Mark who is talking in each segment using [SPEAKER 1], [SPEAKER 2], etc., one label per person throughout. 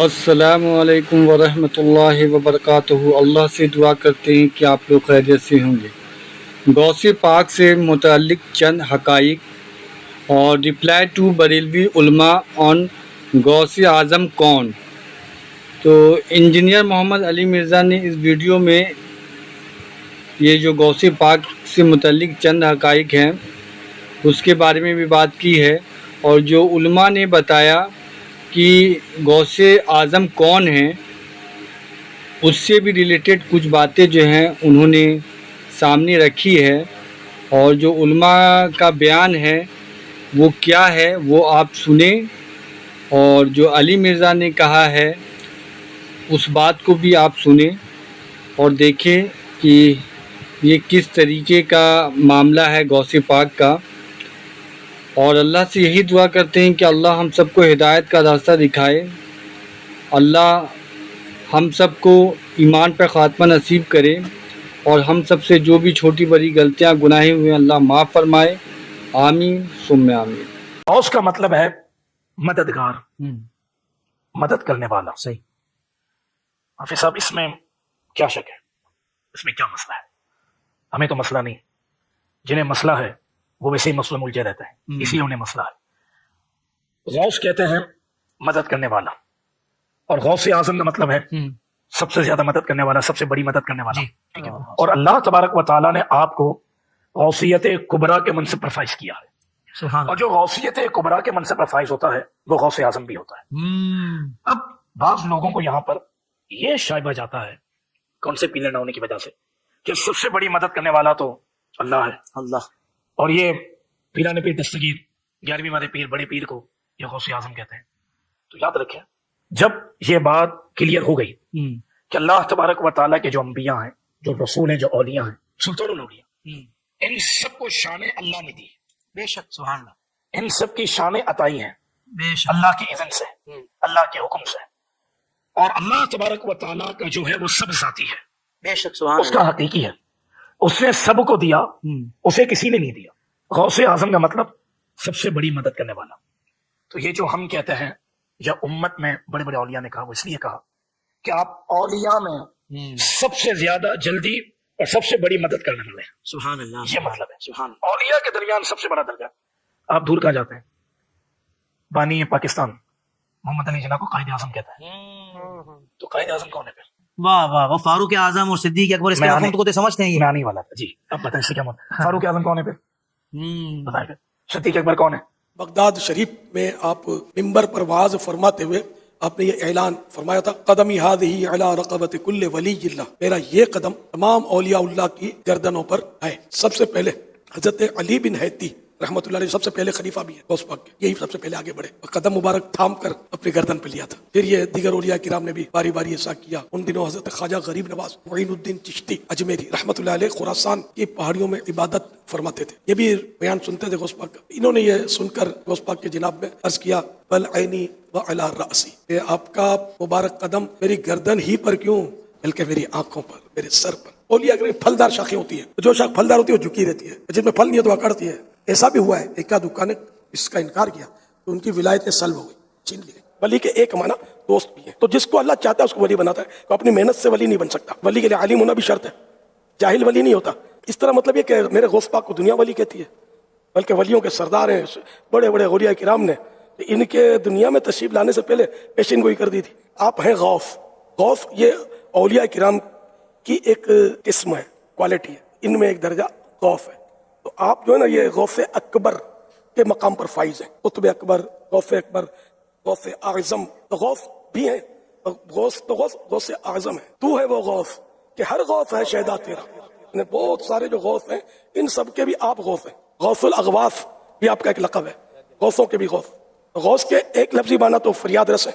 [SPEAKER 1] السلام علیکم ورحمۃ اللہ وبرکاتہ۔ اللہ سے دعا کرتے ہیں کہ آپ لوگ خیریت سے ہوں گے۔ غوث پاک سے متعلق چند حقائق اور رپلائی ٹو بریلوی علماء آن غوث اعظم کون۔ تو انجینئر محمد علی مرزا نے اس ویڈیو میں یہ جو غوث پاک سے متعلق چند حقائق ہیں اس کے بارے میں بھی بات کی ہے، اور جو علماء نے بتایا کہ غوث اعظم کون ہیں اس سے بھی ریلیٹڈ کچھ باتیں جو ہیں انہوں نے سامنے رکھی ہے، اور جو علماء کا بیان ہے وہ کیا ہے وہ آپ سنیں، اور جو علی مرزا نے کہا ہے اس بات کو بھی آپ سنیں اور دیکھیں کہ یہ کس طریقے کا معاملہ ہے غوث پاک کا۔ اور اللہ سے یہی دعا کرتے ہیں کہ اللہ ہم سب کو ہدایت کا راستہ دکھائے، اللہ ہم سب کو ایمان پہ خاتمہ نصیب کرے، اور ہم سب سے جو بھی چھوٹی بڑی غلطیاں گناہیں ہوئے اللہ معاف فرمائے، آمین ثم آمین۔
[SPEAKER 2] غوث کا مطلب ہے مددگار، مدد کرنے والا۔
[SPEAKER 3] صحیح۔
[SPEAKER 2] حافظ صاحب اس میں کیا شک ہے؟ اس میں کیا مسئلہ ہے؟ ہمیں تو مسئلہ نہیں، جنہیں مسئلہ ہے وہ ویسے ہی مسئلہ الجھے رہتا ہے، اسی لیے انہیں مسئلہ ہے۔ غوث کہتے ہیں مدد کرنے والا، اور غوث اعظم کا مطلب ہے سب سے زیادہ مدد کرنے والا، سب سے بڑی مدد کرنے والا۔ ٹھیک ہے؟ اور اللہ تبارک و تعالیٰ نے آپ کو غوثیت کبریٰ کے منصب پر فائز کیا ہے،
[SPEAKER 3] سبحان
[SPEAKER 2] اور جو غوثیت کبریٰ کے منصب پر فائز ہوتا ہے وہ غوث اعظم بھی ہوتا ہے۔ اب بعض لوگوں کو یہاں پر یہ شائبہ جاتا ہے کون سے پیلر نہ ہونے کی وجہ سے کہ سب سے بڑی مدد کرنے والا تو اللہ ہے،
[SPEAKER 3] اللہ،
[SPEAKER 2] اور یہ پیران پیر دستگیر 11ویں والے پیر بڑے پیر کو یہ غوث اعظم کہتے ہیں۔ تو یاد رکھیں جب یہ بات کلیئر ہو گئی کہ اللہ تبارک و تعالیٰ کے جو انبیاء ہیں، جو رسول ہیں، جو اولیاء ہیں، سلطان الاولیاء، ان سب کو شان اللہ نے دی،
[SPEAKER 3] بے شک، سبحان اللہ،
[SPEAKER 2] ان سب کی شان عطائی ہیں
[SPEAKER 3] بے شک،
[SPEAKER 2] اللہ کی اذن سے، اللہ کے حکم سے، اور اللہ تبارک و تعالیٰ کا جو ہے وہ سب ذاتی ہے،
[SPEAKER 3] بے شک، سبحان
[SPEAKER 2] اس کا حقیقی ہے، اس نے سب کو دیا، اسے کسی نے نہیں دیا۔ غوث اعظم کا مطلب سب سے بڑی مدد کرنے والا۔ تو یہ جو ہم کہتے ہیں یا امت میں بڑے بڑے اولیاء نے کہا، وہ اس لیے کہا کہ آپ اولیاء میں سب سے زیادہ جلدی اور سب سے بڑی مدد کرنے والے ہیں،
[SPEAKER 3] سبحان اللہ،
[SPEAKER 2] یہ مطلب ہے۔
[SPEAKER 3] سبحان اللہ۔
[SPEAKER 2] اولیاء کے درمیان سب سے بڑا درجہ۔ آپ دور کہاں جاتے ہیں؟ بانی پاکستان محمد علی جناح کو قائد اعظم کہتا ہے، تو قائد اعظم کون ہے پھر؟
[SPEAKER 3] واہ واہ واہ، فاروق اعظم اور صدیق اکبر اس کے مفہوم کو تو سمجھتے ہیں یہ۔
[SPEAKER 2] میں آنے والا تھا جی، اب بتائیں اس سے کیا مطلب؟ فاروق اعظم کون ہے پھر؟ بتائیں پھر صدیق اکبر کون ہے؟
[SPEAKER 4] بغداد شریف میں آپ ممبر پر واعظ فرماتے ہوئے آپ نے یہ اعلان فرمایا تھا، قدمی ہذہ علی رقبۃ کل ولی اللہ، میرا یہ قدم تمام اولیاء اللہ کی گردنوں پر ہے۔ سب سے پہلے حضرت علی بن حیتی رحمۃ اللہ علیہ سب سے پہلے خلیفہ بھی ہے غوث پاک کے، یہی سب سے پہلے آگے بڑھے اور قدم مبارک تھام کر اپنی گردن پہ لیا تھا۔ پھر یہ دیگر اولیاء کرام نے بھی باری باری ایسا کیا۔ ان دنوں حضرت خواجہ غریب نواز معین الدین چشتی اجمیری رحمۃ اللہ علیہ خراسان کی پہاڑیوں میں عبادت فرماتے تھے، یہ بھی بیان سنتے تھے غوث پاک کا۔ انہوں نے یہ سن کر غوث پاک کے جناب میں عرض کیا، بل عینی وعلی رأسی، کہ آپ کا مبارک قدم میری گردن ہی پر کیوں بلکہ میری آنکھوں پر، میرے سر پر۔ اولیاء کے پھلدار شاخیں ہوتی ہیں، جو شاخ پھلدار ہوتی ہے وہ جھکی رہتی ہے، جس میں پھل نہیں ہے تو اکڑتی ہے۔ ایسا بھی ہوا ہے، ایک دکان نے اس کا انکار کیا تو ان کی ولایتیں سلب ہو گئی، چھین لی گئی۔ ولی کے ایک معنی دوست بھی ہے، تو جس کو اللہ چاہتا ہے اس کو ولی بناتا ہے۔ تو اپنی محنت سے ولی نہیں بن سکتا، ولی کے لیے عالم ہونا بھی شرط ہے، جاہل ولی نہیں ہوتا۔ اس طرح مطلب یہ کہ میرے غوث پاک کو دنیا ولی کہتی ہے، بلکہ ولیوں کے سردار ہیں بڑے بڑے اولیاء کرام نے، ان کے دنیا میں تشریف لانے سے پہلے پیشین گوئی کر دی تھی۔ آپ ہیں غوث، غوث یہ اولیاء کرام کی ایک قسم ہے، کوالٹی ہے، ان میں ایک درجہ غوث ہے۔ تو آپ جو ہے نا یہ غوث اکبر کے مقام پر فائز ہیں، قطب اکبر، غوث اکبر، غوث اعظم، تو غوث بھی ہیں، غوث اعظم ہے۔ تو ہے وہ غوث کہ ہر غوث ہے شہدا تیرا۔ بہت سارے جو غوث ہیں ان سب کے بھی آپ غوث ہیں۔ غوث الاغواث بھی آپ کا ایک لقب ہے، غوثوں کے بھی غوث۔ غوث کے ایک لفظی معنی تو فریاد رس ہے،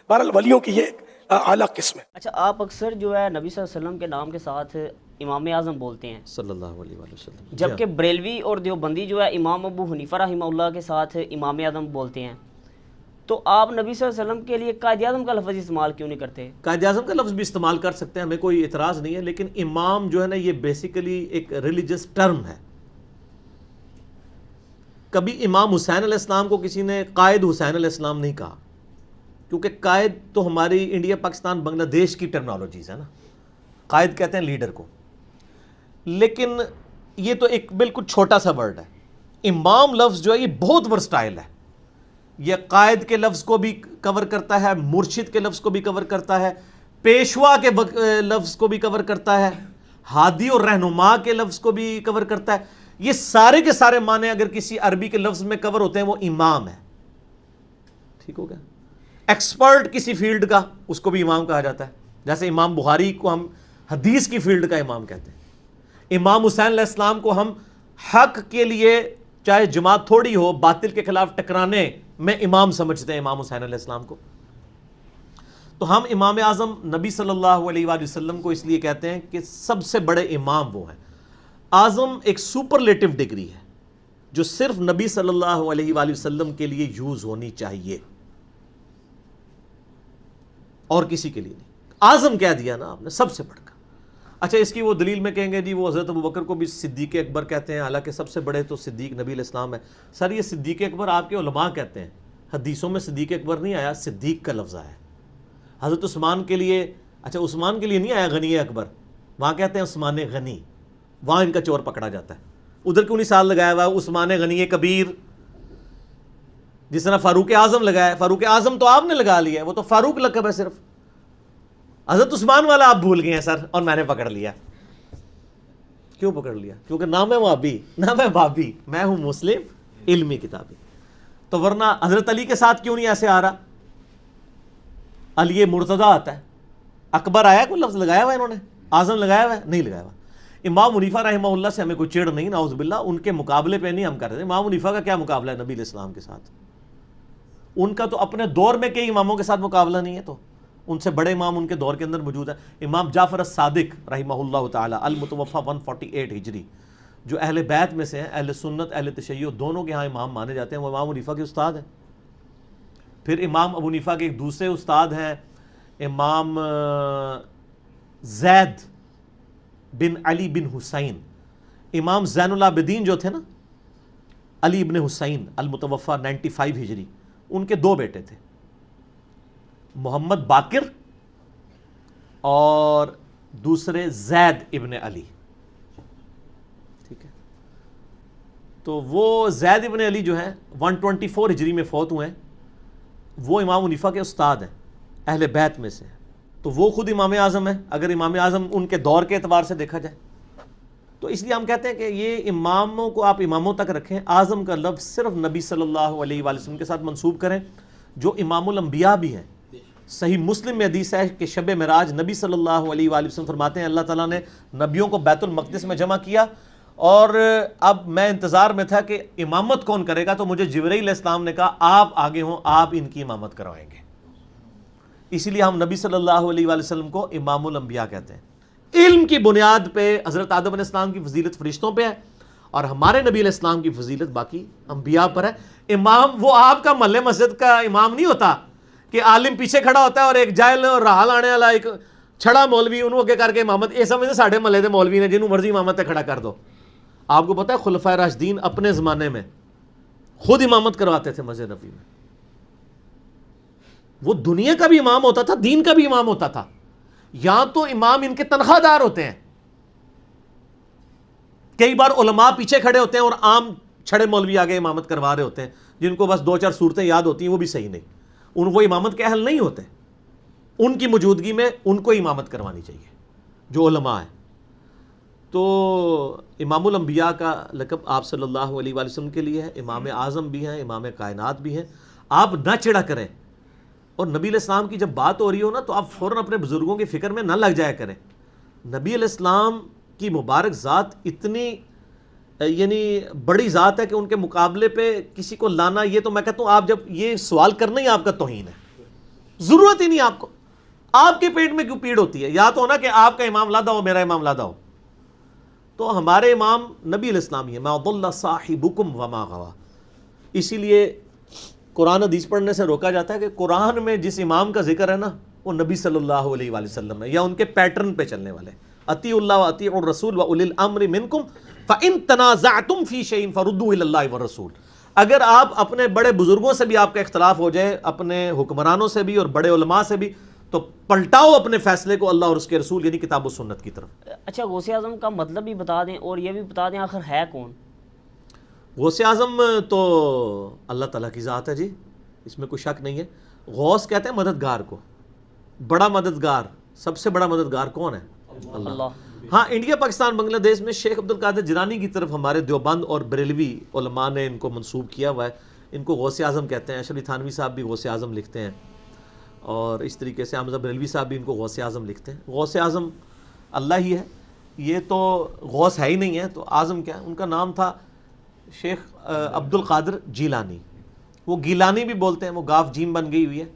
[SPEAKER 4] بہرحال ولیوں کی یہ اعلیٰ قسم ہے۔
[SPEAKER 5] اچھا، آپ اکثر جو ہے نبی صلی اللہ علیہ وسلم کے نام کے ساتھ امام اعظم بولتے ہیں
[SPEAKER 6] صلی اللہ علیہ وآلہ وسلم،
[SPEAKER 5] جبکہ بریلوی اور دیوبندی جو ہے امام ابو حنیفہ رحمہ اللہ کے ساتھ امام اعظم بولتے ہیں، تو آپ نبی صلی اللہ علیہ وسلم کے لیے قائد اعظم کا لفظ استعمال کیوں نہیں کرتے؟
[SPEAKER 6] قائد اعظم کا لفظ بھی استعمال کر سکتے ہیں، ہمیں کوئی اعتراض نہیں ہے، لیکن امام جو ہے نا یہ بیسیکلی ایک ریلیجس ٹرم ہے۔ کبھی امام حسین علیہ السلام کو کسی نے قائد حسین علیہ السلام نہیں کہا، کیونکہ قائد تو ہماری انڈیا پاکستان بنگلہ دیش کی ٹرمنالوجیز ہے نا، قائد کہتے ہیں لیڈر کو، لیکن یہ تو ایک بالکل چھوٹا سا ورڈ ہے. امام لفظ جو ہے یہ بہت ورسٹائل ہے، یہ قائد کے لفظ کو بھی کور کرتا ہے، مرشد کے لفظ کو بھی کور کرتا ہے، پیشوا کے لفظ کو بھی کور کرتا ہے، ہادی اور رہنما کے لفظ کو بھی کور کرتا ہے. یہ سارے کے سارے معنی اگر کسی عربی کے لفظ میں کور ہوتے ہیں وہ امام ہے. ٹھیک ہو گیا؟ ایکسپرٹ کسی فیلڈ کا اس کو بھی امام کہا جاتا ہے. جیسے امام بخاری کو ہم حدیث کی فیلڈ کا امام کہتے ہیں. امام حسین علیہ السلام کو ہم حق کے لیے چاہے جماعت تھوڑی ہو باطل کے خلاف ٹکرانے میں امام سمجھتے ہیں امام حسین علیہ السلام کو. تو ہم امام اعظم نبی صلی اللہ علیہ وآلہ وسلم کو اس لیے کہتے ہیں کہ سب سے بڑے امام وہ ہیں. اعظم ایک سپرلیٹو ڈگری ہے جو صرف نبی صلی اللہ علیہ وآلہ وسلم کے لیے یوز ہونی چاہیے اور کسی کے لیے نہیں. اعظم کہہ دیا نا آپ نے، سب سے بڑھ کر. اچھا اس کی وہ دلیل میں کہیں گے جی وہ حضرت ابوبکر کو بھی صدیق اکبر کہتے ہیں، حالانکہ سب سے بڑے تو صدیق نبی علیہ السلام ہے. سر یہ صدیق اکبر آپ کے علماء کہتے ہیں، حدیثوں میں صدیق اکبر نہیں آیا، صدیق کا لفظ آیا. حضرت عثمان کے لیے، اچھا عثمان کے لیے نہیں آیا غنی اکبر، وہاں کہتے ہیں عثمان غنی، وہاں ان کا چور پکڑا جاتا ہے. ادھر کیوں نہیں سال لگایا ہوا عثمان غنی کبیر، جس طرح فاروق اعظم لگایا. فاروق اعظم تو آپ نے لگا لیا ہے، وہ تو فاروق لقب ہے صرف. حضرت عثمان والا آپ بھول گئے ہیں سر، اور میں نے پکڑ لیا. کیوں پکڑ لیا؟ کیونکہ نہ میں وہابی نہ میں بابی، میں ہوں مسلم علمی کتابی. تو ورنہ حضرت علی کے ساتھ کیوں نہیں ایسے آ رہا؟ علی مرتضی آتا ہے. اکبر آیا کوئی لفظ لگایا ہوا انہوں نے؟ اعظم لگایا ہوا ہے؟ نہیں لگایا ہوا. امام حنیفہ رحمہ اللہ سے ہمیں کوئی چڑ نہیں، نعوذ باللہ، ان کے مقابلے پہ نہیں ہم کر رہے. امام حنیفہ کا کیا مقابلہ ہے نبی علیہ السلام کے ساتھ؟ ان کا تو اپنے دور میں کئی اماموں کے ساتھ مقابلہ نہیں ہے، تو ان سے بڑے امام ان کے دور کے اندر موجود ہیں. امام جعفر الصادق رحمہ اللہ تعالی المتوفی 148 ہجری، جو اہل بیت میں سے ہیں، اہل سنت اہل تشیع دونوں کے ہاں امام مانے جاتے ہیں، وہ امام حنیفہ کے استاد ہیں. پھر امام ابو حنیفہ کے ایک دوسرے استاد ہیں امام زید بن علی بن حسین. امام زین العابدین جو تھے نا، علی بن حسین المتوفی 95 ہجری، ان کے دو بیٹے تھے، محمد باقر اور دوسرے زید ابن علی. ٹھیک ہے، تو وہ زید ابن علی جو ہیں 124 ہجری میں فوت ہوئے ہیں، وہ امام حنیفہ کے استاد ہیں، اہل بیت میں سے. تو وہ خود امام اعظم ہیں اگر امام اعظم ان کے دور کے اعتبار سے دیکھا جائے. تو اس لیے ہم کہتے ہیں کہ یہ اماموں کو آپ اماموں تک رکھیں، اعظم کا لفظ صرف نبی صلی اللہ علیہ وآلہ وسلم کے ساتھ منسوب کریں، جو امام الانبیاء بھی ہیں. صحیح مسلم میں حدیث ہے کہ شب معراج نبی صلی اللہ علیہ وآلہ وسلم فرماتے ہیں اللہ تعالیٰ نے نبیوں کو بیت المقدس میں جمع کیا، اور اب میں انتظار میں تھا کہ امامت کون کرے گا، تو مجھے جبرائیل علیہ السلام نے کہا آپ آگے ہوں، آپ ان کی امامت کروائیں گے. اسی لیے ہم نبی صلی اللہ علیہ وآلہ وسلم کو امام الانبیاء کہتے ہیں. علم کی بنیاد پہ حضرت آدم علیہ السلام کی فضیلت فرشتوں پہ ہے، اور ہمارے نبی علیہ السلام کی فضیلت باقی انبیاء پر ہے. امام وہ آپ کا محلے مسجد کا امام نہیں ہوتا کہ عالم پیچھے کھڑا ہوتا ہے اور ایک جاہل اور راہل آنے والا ایک چھڑا مولوی انہوں اگے کر کے امامت. یہ سمجھتے ساڑھے محلے دے مولوی نے جنہوں مرضی امامت کھڑا کر دو. آپ کو پتہ ہے خلفائے راشدین اپنے زمانے میں خود امامت کرواتے تھے مسجد نبوی میں. وہ دنیا کا بھی امام ہوتا تھا، دین کا بھی امام ہوتا تھا. یہاں تو امام ان کے تنخواہ دار ہوتے ہیں. کئی بار علماء پیچھے کھڑے ہوتے ہیں اور عام چھڑے مولوی آگے امامت کروا رہے ہوتے ہیں، جن کو بس 2-4 صورتیں یاد ہوتی ہیں، وہ بھی صحیح نہیں، وہ امامت کے اہل نہیں ہوتے. ان کی موجودگی میں ان کو امامت کروانی چاہیے جو علماء ہیں. تو امام الانبیاء کا لقب آپ صلی اللہ علیہ وآلہ وسلم کے لیے ہے. امام اعظم بھی ہیں، امام کائنات بھی ہیں. آپ نہ چڑھا کریں، اور نبی علیہ السلام کی جب بات ہو رہی ہو نا تو آپ فوراً اپنے بزرگوں کی فکر میں نہ لگ جایا کریں. نبی علیہ السلام کی مبارک ذات اتنی یعنی بڑی ذات ہے کہ ان کے مقابلے پہ کسی کو لانا، یہ تو میں کہتا ہوں آپ جب یہ سوال کرنا ہی آپ کا توہین ہے. ضرورت ہی نہیں آپ کو. آپ کے پیٹ میں کیوں پیڑ ہوتی ہے؟ یا تو ہونا کہ آپ کا امام لادا ہو، میرا امام لادا ہو. تو ہمارے امام نبی علیہ السلام ہی ہے. ما ضل صاحبکم وما غوا. اسی لیے قرآن حدیث پڑھنے سے روکا جاتا ہے کہ قرآن میں جس امام کا ذکر ہے نا وہ نبی صلی اللہ علیہ وآلہ وسلم ہے، یا ان کے پیٹرن پہ چلنے والے. اطیعوا اللہ واطیعوا الرسول واولی الامر منکم فان تنازعتم فی شیء فردوه الی اللہ والرسول. اگر آپ اپنے بڑے بزرگوں سے بھی آپ کا اختلاف ہو جائے، اپنے حکمرانوں سے بھی اور بڑے علماء سے بھی، تو پلٹاؤ اپنے فیصلے کو اللہ اور اس کے رسول یعنی کتاب و سنت کی طرف۔
[SPEAKER 5] اچھا غوث اعظم کا مطلب بھی بتا دیں اور یہ بھی بتا دیں آخر ہے کون؟
[SPEAKER 6] غوث اعظم تو اللہ تعالیٰ کی ذات ہے جی، اس میں کوئی شک نہیں ہے۔ غوث کہتے ہیں مددگار کو، بڑا مددگار، سب سے بڑا مددگار کون ہے؟ اللہ۔ ہاں، انڈیا پاکستان بنگلہ دیش میں شیخ عبد القادر جیلانی کی طرف ہمارے دیوبند اور بریلوی علماء نے ان کو منسوب کیا ہوا ہے، ان کو غوث اعظم کہتے ہیں۔ اشرف علی تھانوی صاحب بھی غوث اعظم لکھتے ہیں، اور اس طریقے سے حمزہ بریلوی صاحب بھی ان کو غوث اعظم لکھتے ہیں۔ غوث اعظم اللہ ہی ہے، یہ تو غوث ہے ہی نہیں ہے، تو اعظم کیا ہے؟ ان کا نام تھا شیخ عبد القادر جیلانی، وہ گیلانی بھی بولتے ہیں، وہ گاف جیم بن گئی ہوئی ہے،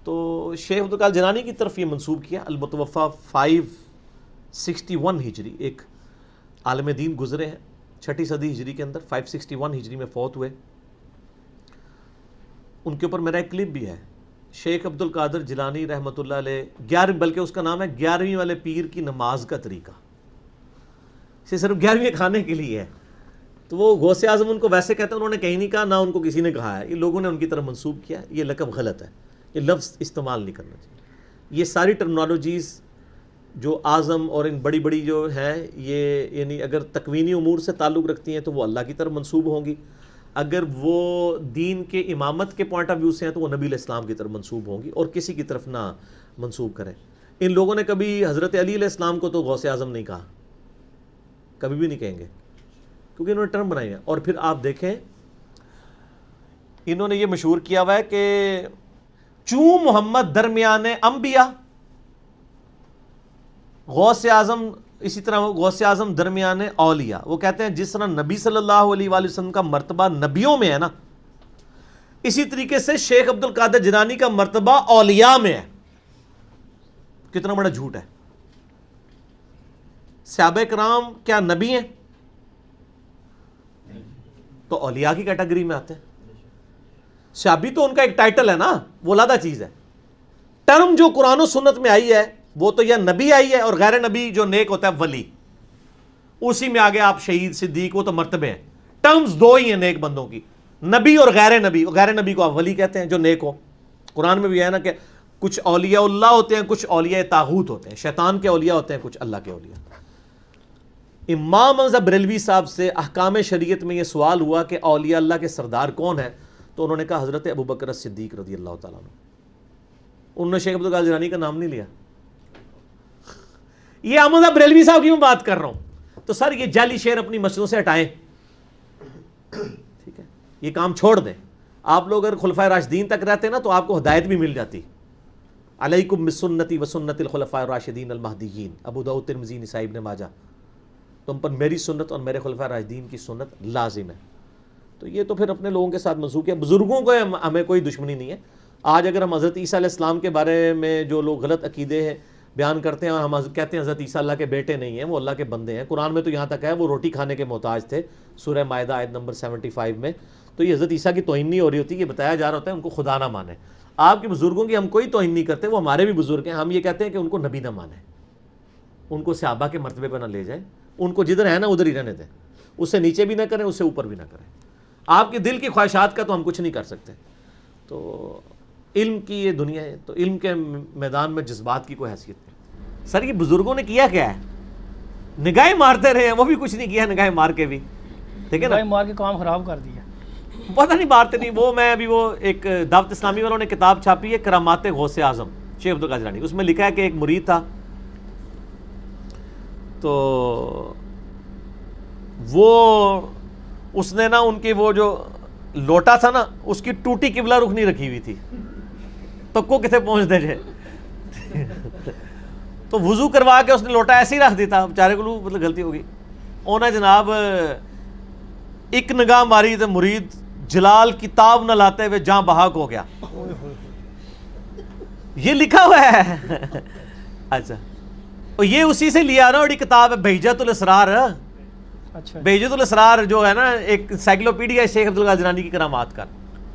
[SPEAKER 6] تو شیخ عبد القادر جیلانی کی طرف یہ منسوب کیا۔ المتوفا 561 ہجری، ایک عالم دین گزرے ہیں 6ٹھی صدی ہجری کے اندر، 561 ہجری میں فوت ہوئے۔ ان کے اوپر میرا ایک کلپ بھی ہے، شیخ عبد القادر جیلانی رحمۃ اللہ علیہ 11، بلکہ اس کا نام ہے 11ویں والے پیر کی نماز کا طریقہ، اسے صرف 11ویں کھانے کے لیے ہے۔ تو وہ غوث اعظم ان کو ویسے کہتے ہیں، انہوں نے کہیں نہیں کہا، نہ ان کو کسی نے کہا ہے، یہ لوگوں نے ان کی طرف منسوب کیا، یہ لقب غلط ہے، یہ لفظ استعمال نہیں کرنا چاہیے۔ یہ ساری ٹرمنالوجیز جو اعظم اور ان بڑی بڑی جو ہیں، یہ یعنی اگر تکوینی امور سے تعلق رکھتی ہیں تو وہ اللہ کی طرف منسوب ہوں گی، اگر وہ دین کے امامت کے پوائنٹ آف ویو سے ہیں تو وہ نبی علیہ السلام کی طرف منسوب ہوں گی، اور کسی کی طرف نہ منسوب کریں۔ ان لوگوں نے کبھی حضرت علی علیہ السلام کو تو غوث اعظم نہیں کہا، کبھی بھی نہیں کہیں گے، کیونکہ انہوں نے ٹرم بنائی ہے۔ اور پھر آپ دیکھیں انہوں نے یہ مشہور کیا ہوا ہے کہ چوں محمد درمیان انبیاء، غوث اعظم اسی طرح غوث اعظم درمیان اولیاء۔ وہ کہتے ہیں جس طرح نبی صلی اللہ علیہ وآلہ وسلم کا مرتبہ نبیوں میں ہے نا، اسی طریقے سے شیخ عبد القادر جیلانی کا مرتبہ اولیاء میں ہے۔ کتنا بڑا جھوٹ ہے! صحابہ کرام کیا نبی ہیں؟ تو اولیاء کی کیٹیگری میں آتے ہیں۔ صحابی تو ان کا ایک ٹائٹل ہے نا، وہ علیحدہ چیز ہے۔ ٹرم جو قرآن و سنت میں آئی ہے وہ تو یا نبی آئی ہے، اور غیر نبی جو نیک ہوتا ہے ولی، اسی میں آگے آپ شہید صدیق، وہ تو مرتبے ہیں۔ ٹرمز دو ہی ہیں نیک بندوں کی، نبی اور غیر نبی۔ غیر نبی کو آپ ولی کہتے ہیں جو نیک ہو۔ قرآن میں بھی ہے نا کہ کچھ اولیاء اللہ ہوتے ہیں، کچھ اولیاء طاغوت ہوتے ہیں، شیطان کے اولیاء ہوتے ہیں، کچھ اللہ کے اولیاء۔ امام حمزہ بریلوی صاحب سے احکام شریعت میں یہ سوال ہوا کہ اولیاء اللہ کے سردار کون ہے، تو انہوں نے کہا حضرت ابوبکر صدیق رضی اللہ تعالیٰ عنہ۔ انہوں نے شیخ عبد القادر جیلانی کا نام نہیں لیا۔ یہ حمزہ بریلوی صاحب کی میں بات کر رہا ہوں۔ تو سر یہ جعلی شعر اپنی مسجدوں سے ہٹائیں، ٹھیک ہے، یہ کام چھوڑ دیں۔ آپ لوگ اگر خلفائے راشدین تک رہتے نا تو آپ کو ہدایت بھی مل جاتی۔ علیکم بسنتی وسنت الخلفاء الراشدین المہدیین، ابو داؤد ترمذی نسائی ابن ماجہ، تم پر میری سنت اور میرے خلفائے راشدین کی سنت لازم ہے۔ تو یہ تو پھر اپنے لوگوں کے ساتھ منسوخ کیا۔ بزرگوں کو ہمیں کوئی دشمنی نہیں ہے۔ آج اگر ہم حضرت عیسیٰ علیہ السلام کے بارے میں جو لوگ غلط عقیدے ہیں بیان کرتے ہیں، اور ہم کہتے ہیں حضرت عیسیٰ اللہ کے بیٹے نہیں ہیں، وہ اللہ کے بندے ہیں، قرآن میں تو یہاں تک ہے وہ روٹی کھانے کے محتاج تھے، سورہ مائدہ آیت نمبر 75 میں، تو یہ حضرت عیسیٰ کی توہین نہیں ہو رہی ہوتی، یہ بتایا جا رہا ہوتا ہے ان کو خدا نہ مانے۔ آپ کے بزرگوں کی ہم کوئی توہین نہیں کرتے، وہ ہمارے بھی بزرگ ہیں، ہم یہ کہتے ہیں کہ ان کو نبی نہ مانیں، ان کو صحابہ کے مرتبے پہ نہ لے جائیں، ان کو جدھر ہے نا ادھر ہی رہنے دیں، اس سے نیچے بھی نہ کریں، اس سے اوپر بھی نہ کریں۔ آپ کے دل کی خواہشات کا تو ہم کچھ نہیں کر سکتے۔ تو علم کی یہ دنیا ہے، تو علم کے میدان میں جذبات کی کوئی حیثیت نہیں۔ سر یہ بزرگوں نے کیا کیا ہے؟ نگاہیں مارتے رہے ہیں، وہ بھی کچھ نہیں کیا نگاہیں مار کے بھی، ٹھیک ہے نا،
[SPEAKER 2] مار کے کام خراب کر دیا۔
[SPEAKER 6] پتہ نہیں مارتے نہیں۔ وہ میں ابھی وہ ایک دعوت اسلامی والوں نے کتاب چھاپی ہے کرامات غوث اعظم شیخ عبد القادر جیلانی، اس میں لکھا ہے کہ ایک مرید تھا، تو وہ اس نے نا ان کی وہ جو لوٹا تھا نا اس کی ٹوٹی قبلہ رخ نہیں رکھی ہوئی تھی، تو کو کتنے پہنچ دے جائے تو وضو کروا کے اس نے لوٹا ایسے ہی رکھ دیتا، بیچارے کو مطلب غلطی ہوگی، انہیں جناب ایک نگاہ ماری تو مرید جلال کتاب نہ لاتے ہوئے جاں بحق ہو گیا۔ یہ لکھا ہوا ہے۔ اچھا، اور یہ اسی سے لیا نا، اور یہ کتاب ہے بہجت الاسرار۔ بہجت الاسرار جو ہے نا ایک سائیکلوپیڈیا شیخ عبد القادر جیلانی کی کرامات کا،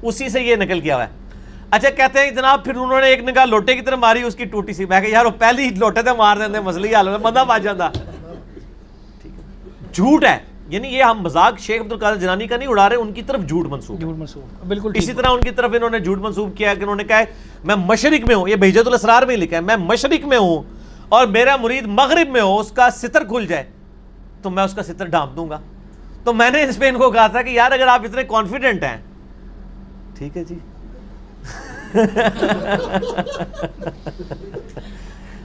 [SPEAKER 6] اسی سے یہ نقل کیا ہوا ہے۔ اچھا کہتے ہیں جناب پھر انہوں نے ایک نگاہ لوٹے کی طرف ماری، اس کی ٹوٹی سی، میں کہ یار وہ پہلی لوٹے تھے مار دیندے، مسئلہ ہی حل ہوتا، بندہ بچ جاتا۔ جھوٹ ہے، یعنی یہ ہم مذاق شیخ عبد القادر جیلانی کا نہیں اڑا رہے، ان کی طرف جھوٹ منسوب ہے.
[SPEAKER 7] جھوٹ منسوب بالکل
[SPEAKER 6] اسی طرح ان کی طرف انہوں نے جھوٹ منسوب کیا کہ انہوں نے کہا ہے میں مشرق میں ہوں، یہ بہجت الاسرار میں لکھا ہے، میں مشرق میں ہوں اور میرا مرید مغرب میں ہو، اس کا ستر کھل جائے تو میں اس کا ستر ڈھانپ دوں گا. تو میں نے اس پہ ان کو کہا تھا کہ یار اگر آپ اتنے کانفیڈنٹ ہیں، ٹھیک ہے جی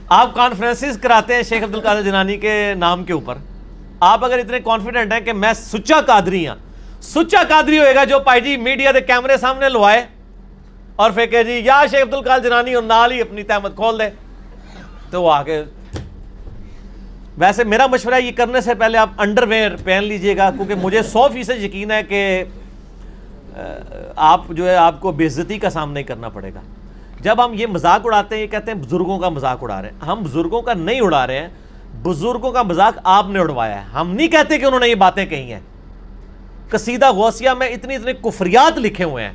[SPEAKER 6] آپ کانفرنسز کراتے ہیں شیخ عبد القادر جیلانی کے نام کے اوپر، آپ اگر اتنے کانفیڈنٹ ہیں کہ میں سچا قادری ہاں، سچا قادری ہوئے گا جو پائی جی میڈیا دے کیمرے سامنے لوائے اور پھر کہ جی یا شیخ عبد القادر جیلانی اور نال ہی اپنی تہمت کھول دے، تو وہ آگے. ویسے میرا مشورہ یہ کرنے سے پہلے آپ انڈر ویئر پہن لیجئے گا، کیونکہ مجھے 100% یقین ہے کہ آپ جو ہے آپ کو بے عزتی کا سامنا کرنا پڑے گا. جب ہم یہ مذاق اڑاتے ہیں، یہ کہتے ہیں بزرگوں کا مذاق اڑا رہے ہیں، ہم بزرگوں کا نہیں اڑا رہے ہیں، بزرگوں کا مذاق آپ نے اڑوایا ہے. ہم نہیں کہتے کہ انہوں نے یہ باتیں کہی ہیں. قصیدہ غوثیہ میں اتنے کفریات لکھے ہوئے ہیں،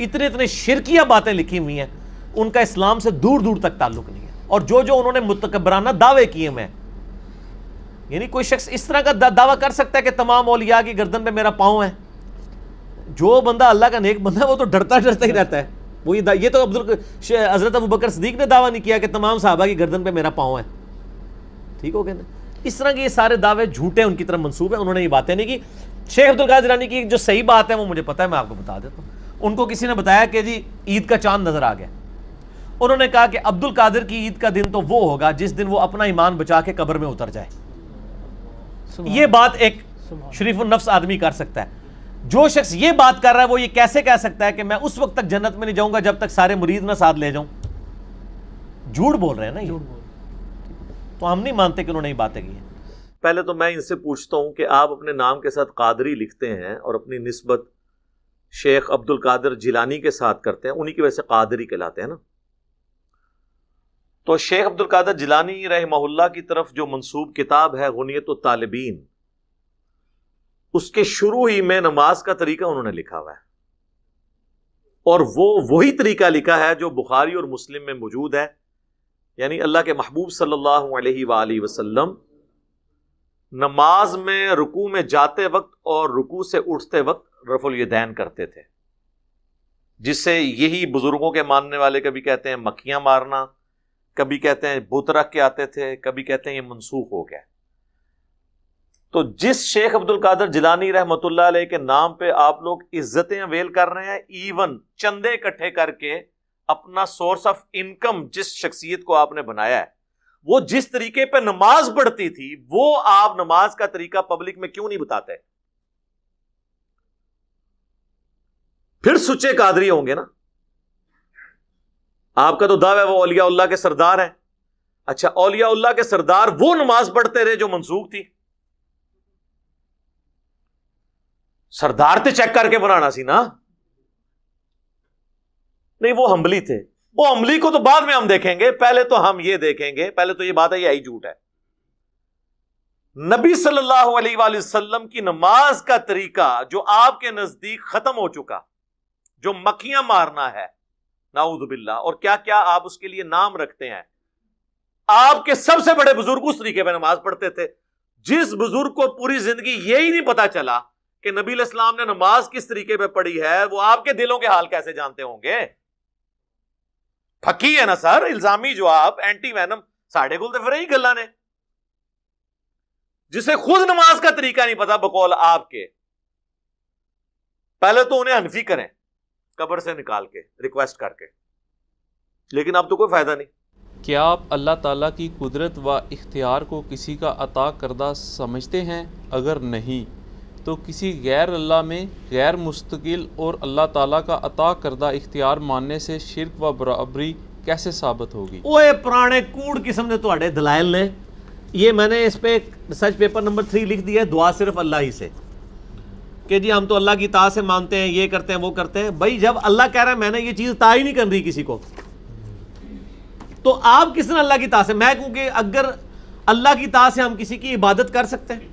[SPEAKER 6] اتنے شرکیہ باتیں لکھی ہوئی ہیں، ان کا اسلام سے دور دور تک تعلق نہیں ہے. اور جو انہوں نے متکبرانہ دعوے کیے ہیں، یعنی کوئی شخص اس طرح کا دعویٰ کر سکتا ہے کہ تمام اولیاء کی گردن پہ میرا پاؤں ہے. جو بندہ اللہ کا نیک بندہ ہے وہ تو ڈرتا ہی رہتا ہے. وہ یہ تو حضرت ابوبکر صدیق نے دعویٰ نہیں کیا کہ تمام صحابہ کی گردن پہ میرا پاؤں ہے. ٹھیک ہو گیا نا. اس طرح کے یہ سارے دعوے جھوٹے ان کی طرف منسوب ہیں، انہوں نے یہ باتیں نہیں کی. شیخ عبد القادر جیلانی کی جو صحیح بات ہے وہ مجھے پتہ ہے، میں آپ کو بتا دیتا ہوں. ان کو کسی نے بتایا کہ جی عید کا چاند نظر آ گیا. انہوں نے کہا کہ عبد القادر کی عید کا دن تو وہ ہوگا جس دن وہ اپنا ایمان بچا کے قبر میں اتر جائے. یہ بات ایک شریف النفس آدمی کر سکتا ہے. جو شخص یہ بات کر رہا ہے وہ یہ کیسے کہہ سکتا ہے کہ میں اس وقت تک جنت میں نہیں جاؤں گا جب تک سارے مرید نہ ساتھ لے جاؤں؟ جھوٹ بول رہے ہیں نا یہ. تو ہم نہیں مانتے کہ انہوں نے یہ باتیں کی ہیں. پہلے تو میں ان سے پوچھتا ہوں کہ آپ اپنے نام کے ساتھ قادری لکھتے ہیں اور اپنی نسبت شیخ عبد القادر جیلانی کے ساتھ کرتے ہیں، انہی کی وجہ سے قادری کہلاتے ہیں نا. تو شیخ عبد القادر جیلانی رحمہ اللہ کی طرف جو منسوب کتاب ہے غنیت الطالبین، اس کے شروع ہی میں نماز کا طریقہ انہوں نے لکھا ہوا ہے، اور وہ وہی طریقہ لکھا ہے جو بخاری اور مسلم میں موجود ہے. یعنی اللہ کے محبوب صلی اللہ علیہ وآلہ وسلم نماز میں رکوع میں جاتے وقت اور رکوع سے اٹھتے وقت رفع الیدین کرتے تھے، جس سے یہی بزرگوں کے ماننے والے کبھی کہتے ہیں مکھیاں مارنا، کبھی کہتے ہیں بت رکھ کے آتے تھے، کبھی کہتے ہیں یہ منسوخ ہو گیا. تو جس شیخ عبد القادر جیلانی رحمۃ اللہ علیہ کے نام پہ آپ لوگ عزتیں اویل کر رہے ہیں، ایون چندے اکٹھے کر کے اپنا سورس آف انکم جس شخصیت کو آپ نے بنایا ہے، وہ جس طریقے پہ نماز پڑھتی تھی وہ آپ نماز کا طریقہ پبلک میں کیوں نہیں بتاتے؟ پھر سچے قادری ہوں گے نا. آپ کا تو دعویٰ ہے وہ اولیاء اللہ کے سردار ہیں. اچھا، اولیاء اللہ کے سردار وہ نماز پڑھتے رہے جو منسوخ تھی؟ سردار تے چیک کر کے بنانا سی نا. نہیں، وہ حنبلی تھے. وہ حنبلی کو تو بعد میں ہم دیکھیں گے، پہلے تو ہم یہ دیکھیں گے. پہلے تو یہ بات ہے یہ جھوٹ ہے. نبی صلی اللہ علیہ وآلہ وسلم کی نماز کا طریقہ جو آپ کے نزدیک ختم ہو چکا، جو مکھیاں مارنا ہے، نعوذ باللہ، اور کیا کیا آپ اس کے لیے نام رکھتے ہیں. آپ کے سب سے بڑے بزرگ اس طریقے پہ نماز پڑھتے تھے. جس بزرگ کو پوری زندگی یہی نہیں پتا چلا کہ نبی علیہ السلام نے نماز کس طریقے پہ پڑھی ہے، وہ آپ کے دلوں کے حال کیسے جانتے ہوں گے؟ پھکی ہے نا سر، الزامی جو آپ اینٹی وینم ساڑھے گل تو پھر ہی گلا نے، جسے خود نماز کا طریقہ نہیں پتا بقول آپ کے. پہلے تو انہیں حنفی کریں قبر سے نکال کے ریکویسٹ کر کے، لیکن اب تو کوئی فائدہ نہیں.
[SPEAKER 8] کیا آپ اللہ تعالیٰ کی قدرت و اختیار کو کسی کا عطا کردہ سمجھتے ہیں؟ اگر نہیں تو کسی غیر اللہ میں غیر مستقل اور اللہ تعالیٰ کا عطا کردہ اختیار ماننے سے شرک و برابری کیسے ثابت ہوگی؟
[SPEAKER 6] اوے پرانے کوڑ قسم دے تواڈے دلائل نے. یہ میں نے اس پہ ریسرچ پیپر نمبر 3 لکھ دیا ہے، دعا صرف اللہ ہی سے، کہ جی ہم تو اللہ کی اطاعت سے مانتے ہیں، یہ کرتے ہیں وہ کرتے ہیں. بھائی جب اللہ کہہ رہا ہے میں نے یہ چیز اطاعت ہی نہیں کر رہی کسی کو، تو آپ کس نے اللہ کی اطاعت سے؟ میں کہوں کہ اگر اللہ کی اطاعت سے ہم کسی کی عبادت کر سکتے ہیں،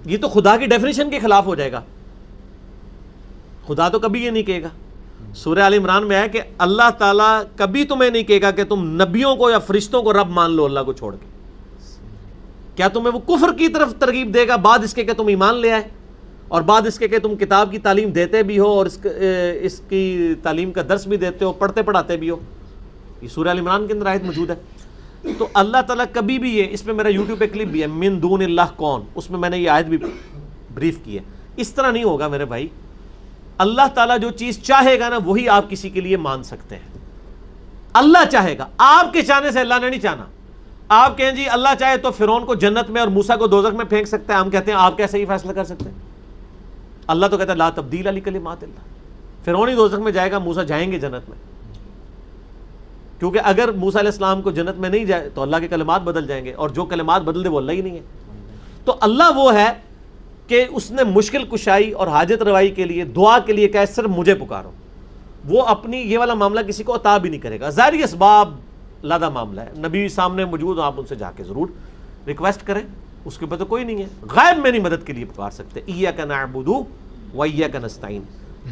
[SPEAKER 6] یہ تو خدا کی ڈیفینیشن کے خلاف ہو جائے گا. خدا تو کبھی یہ نہیں کہے گا. سورہ آل عمران میں ہے کہ اللہ تعالیٰ کبھی تمہیں نہیں کہے گا کہ تم نبیوں کو یا فرشتوں کو رب مان لو اللہ کو چھوڑ کے. کیا تمہیں وہ کفر کی طرف ترغیب دے گا بعد اس کے کہ تم ایمان لے آئے اور بعد اس کے کہ تم کتاب کی تعلیم دیتے بھی ہو اور اس کی تعلیم کا درس بھی دیتے ہو, پڑھتے پڑھاتے بھی ہو. یہ سورہ ال عمران کے اندر آیت موجود ہے. تو اللہ تعالیٰ کبھی بھی یہ, اس میں میرا یوٹیوب پہ کلپ بھی ہے, من دون اللہ کون, اس میں نے یہ آیت بھی بریف کی ہے. اس طرح نہیں ہوگا میرے بھائی. اللہ تعالیٰ جو چیز چاہے گا نا وہی آپ کسی کے لیے مان سکتے ہیں. اللہ چاہے گا, آپ کے چاہنے سے اللہ نے نہیں چاہنا. آپ کہیں جی اللہ چاہے تو فرعون کو جنت میں اور موسیٰ کو دوزخ میں پھینک سکتے ہیں, ہم کہتے ہیں آپ کیسے یہ فیصلہ کر سکتے ہیں؟ اللہ تو کہتا ہے لا تبدیل لکلمات اللہ. فرعون ہی دوزخ میں جائے گا, موسیٰ جائیں گے جنت میں, کیونکہ اگر موسیٰ علیہ السلام کو جنت میں نہیں جائے تو اللہ کے کلمات بدل جائیں گے, اور جو کلمات بدل دے وہ اللہ ہی نہیں ہے. تو اللہ وہ ہے کہ اس نے مشکل کشائی اور حاجت روائی کے لیے دعا کے لیے کہا صرف مجھے پکارو. وہ اپنی یہ والا معاملہ کسی کو عطا بھی نہیں کرے گا. ظاہری اسباب لادہ معاملہ ہے, نبی سامنے موجود ہوں, آپ ان سے جا کے ضرور ریکویسٹ کریں, اس کے اوپر تو کوئی نہیں ہے. غائب میں نہیں مدد کے لیے پکار سکتے. ایاک نعبد و ایاک نستعین.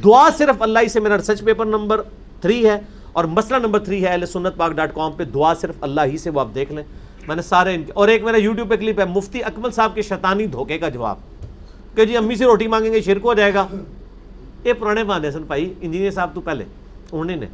[SPEAKER 6] دعا صرف اللہ ہی سے. میرا ریسرچ پیپر نمبر 3 ہے اور مسئلہ نمبر 3 ہے ahlsunnatpak.com پہ. دعا صرف اللہ ہی سے, وہ آپ دیکھ لیں. میں نے سارے ان کے, اور ایک میرا یوٹیوب پہ کلپ ہے مفتی اکمل صاحب کے شیطانی دھوکے کا جواب, کہ جی امی سے روٹی مانگیں گے شرک ہو جائے گا. یہ پرانے بہانے سن بھائی, انجینئر صاحب تو پہلے انہوں نے